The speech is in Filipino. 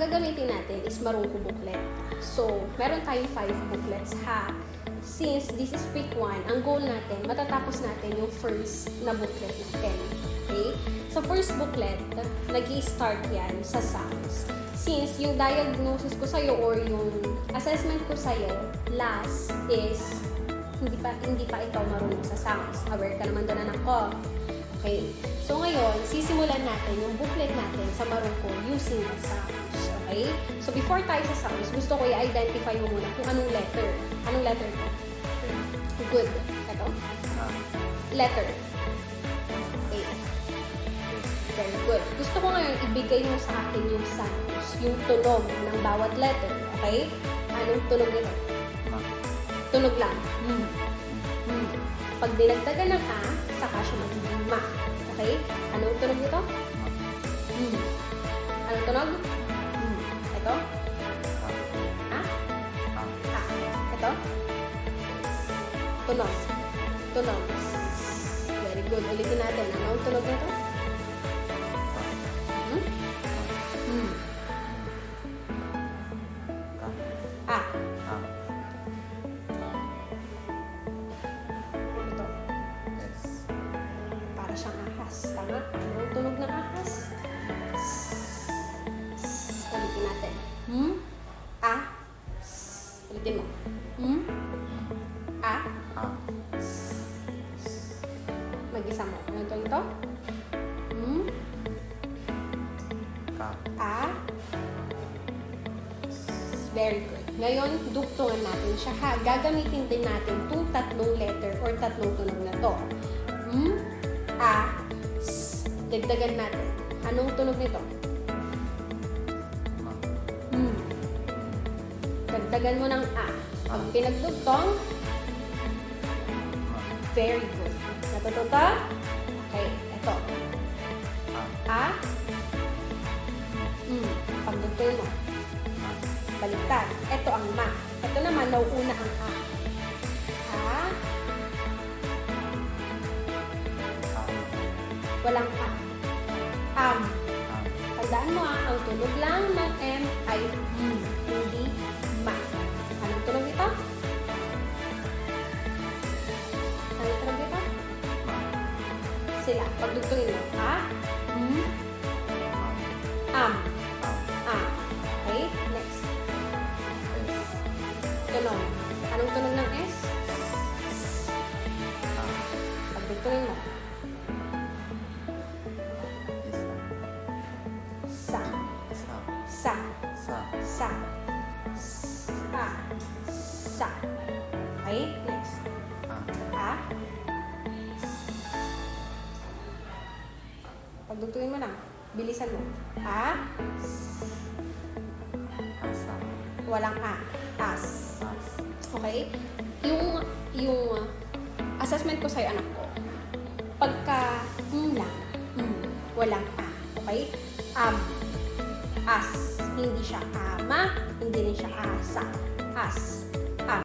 gagamitin natin is Marungko booklet. So, meron tayong 5 booklets ha. Since this is week 1, ang goal natin, matatapos natin yung first na booklet natin. Okay? Sa first booklet, nag-i-start yan sa sounds. Since yung diagnosis ko sa'yo or yung assessment ko sa'yo, last is hindi pa ikaw marunong sa sounds. Aware ka naman doon, anak ko. Okay. So ngayon, sisimulan natin yung booklet natin sa Marungko using the sounds. Okay? So before tayo sa sounds, gusto ko i-identify mo muna kung anong letter. Anong letter to? Good. Ito? Letter. Okay. Very good. Gusto ko ngayon ibigay mo sa akin yung sounds, yung tunog ng bawat letter. Okay? Anong tunog nito? Tunog lang. Pag dinagdagan ng A, saka siya magiging ma. Okay? Anong tunog nito? Anong tunog? Ito? A? A. Ito? Tunog. Tunog. Very good. Ulitin natin. Anong tunog nito? A. Ito. Para siyang ahas. Tama? Anong tunog ng ahas? Ulitin natin. A. Ulitin mo. A. Mag-isa mo. Anong tunog ito? A. Very good. Ngayon, dugtungan natin siya ha. Gagamitin din natin itong tatlong letter or tatlong tunog na to. A. S. Dagdagan natin. Anong tunog nito? Dagdagan mo ng A. Pag pinagdugtong, very good. Natututo? Okay, ito. A. Pagdugtong mo. Baliktad. Ito ang ma. Ito naman, nauuna ang A. A. Walang A. Tandaan mo ang tunog lang ng M ay hindi ma. Anong tunog ito? Anong tunog ito? Sila. Pagdugtungin mo. A. A. Okay? Next. Tunog. Anong tunog ng S? Pagdugtungin mo. Sa. Sa. Sa. Sa. Sa. Okay? Next. A. Pagdugtungin mo lang. Bilisan mo. A. Walang A. As. Okay? Yung assessment ko sa'yo, anak ko, pagka lang, walang A. Okay? As. Hindi siya ama, hindi rin siya asa. As.